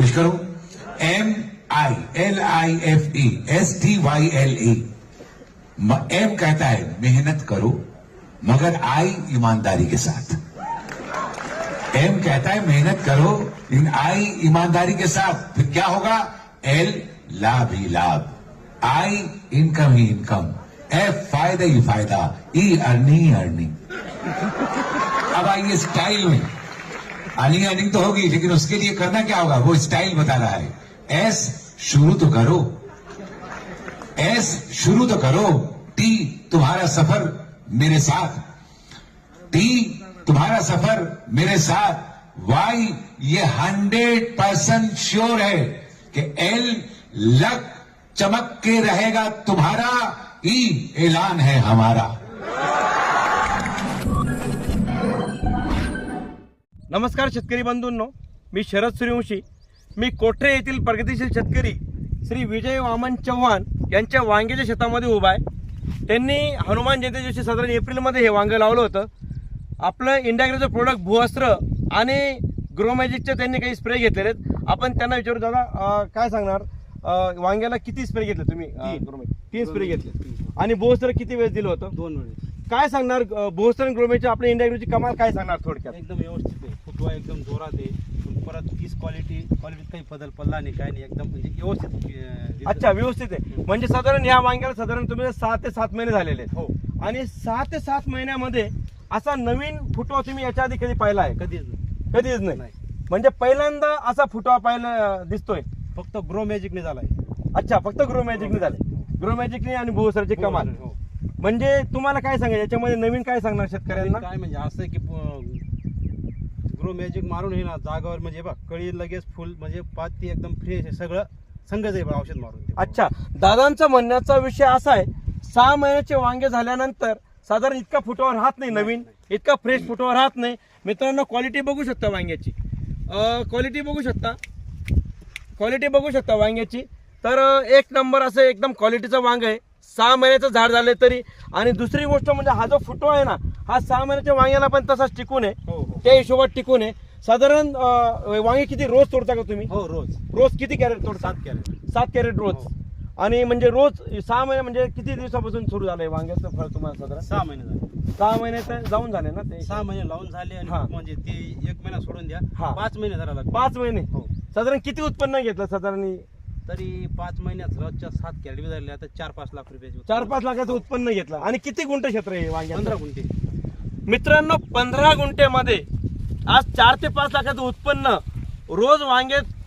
कुछ करो। MILIFE M कहता है मेहनत करो, मगर आई ईमानदारी के साथ। एम कहता है मेहनत करो, लेकिन आई ईमानदारी के साथ। फिर क्या होगा? एल लाभ ही लाभ, आई इनकम ही इनकम, एफ फायदा ही फायदा, ई अर्निंग ही अर्निंग। अब आइए स्टाइल में। अर्निंग तो होगी, लेकिन उसके लिए करना क्या होगा वो स्टाइल बता रहा है। एस शुरू तो करो, एस शुरू तो करो। टी तुम्हारा सफर मेरे साथ, टी तुम्हारा सफर मेरे साथ। वाई ये 100% श्योर है कि एल लक चमक के रहेगा तुम्हारा। ई ऐलान है हमारा। नमस्कार शेतकरी बंधूंनो, मी शरद सूर्यवंशी। मी कोठरे येथील प्रगतिशील शेतकरी श्री विजय वामन चव्हाण यांच्या वांग्याच्या शेतामध्ये उभा आहे। त्यांनी हनुमान जयंती दिवशी साधारण एप्रिलमध्ये हे वांगं लावलं होतं। आपलं इंडियाग्रोचं प्रोडक्ट भूअस्त्र आणि ग्रोमॅजिकचे त्यांनी काही स्प्रे घेतलेले आहेत। आपण त्यांना विचारू, दादा काय सांगणार, वांग्याला किती स्प्रे घेतले तुम्ही? 3 स्प्रे घेतले। आणि भूअस्त्र किती वेळेस दिलं होतं? 2 वेळेस। काय सांगणार भूअस्त्र आणि ग्रोमॅजिकची आपल्या इंडियाग्रोची कमाल काय सांगणार थोडक्यात? एकदम व्यवस्थित आहे, फुटवा एकदम जोरात आहे। परत तीच क्वालिटीत काही बदल पडला नाही, काय नाही, एकदम म्हणजे व्यवस्थित। अच्छा, व्यवस्थित आहे। म्हणजे साधारण या वांग्याला साधारण तुम्ही 6 ते 7 महिने झालेले आहेत। हो। आणि 6 ते 7 महिन्यामध्ये असा नवीन फुटवा तुम्ही याच्या आधी कधी पाहिला आहे? कधीच नाही। म्हणजे पहिल्यांदा असा फुटवा पाहायला दिसतोय, फक्त ग्रो मॅजिकने झालाय। अच्छा, फक्त ग्रो मॅजिकने झाले। ग्रो मॅजिकने आणि भूअस्त्रची कमाल। हो। म्हणजे तुम्हाला काय सांगायचं याच्यामध्ये नवीन काय सांगणार शेतकऱ्यांना? काय म्हणजे असं आहे की ग्रो मॅजिक मारून हे ना जागावर म्हणजे बघ कळी लगेच फुल म्हणजे पाती एकदम फ्रेश आहे, सगळं संगच आहे औषध मारून। अच्छा, दादांचा म्हणण्याचा विषय असा आहे, 6 महिन्याचे वांगे झाल्यानंतर साधारण इतका फुटवा राहत नाही, नवीन इतका फ्रेश फुटवा राहत नाही। मित्रांनो, क्वालिटी बघू शकता वांग्याची, क्वालिटी बघू शकता वांग्याची। तर एक नंबर असं एकदम क्वालिटीचं वांग आहे। 6 महिन्याचं झाड झाले तरी। आणि दुसरी गोष्ट म्हणजे हा जो फुटवा आहे ना, हा 6 महिन्याच्या वांग्याला पण तसाच टिकून आहे, त्या हिशोबात टिकून आहे। साधारण वांगे किती रोज तोडता का तुम्ही? हो, रोज किती कॅरेट तोडता? 7 कॅरेट रोज। आणि म्हणजे रोज 6 महिने म्हणजे किती दिवसापासून सुरू झालंय वांग्याचं फळ तुम्हाला? साधारण 6 महिने झाले। 6 महिने तर जाऊन झाले ना ते? 6 महिने लावून झाले आणि म्हणजे ते 1 महिना सोडून द्या, 5 महिने झाला। 5 महिने। हो। साधारण किती उत्पन्न घेतलं साधारण? तरी 5 महिन्यात रोजच्या 7 कॅरेट झाले, आता 4-5 लाख रुपयाचे 4-5 लाखाचं उत्पन्न घेतलं। आणि किती गुंठ क्षेत्र आहे वांग्याचं? 15 गुंठे। मित्रांनो, 15 गुंठेमध्ये आज 4 ते 5 लाखाचं उत्पन्न रोज वांगे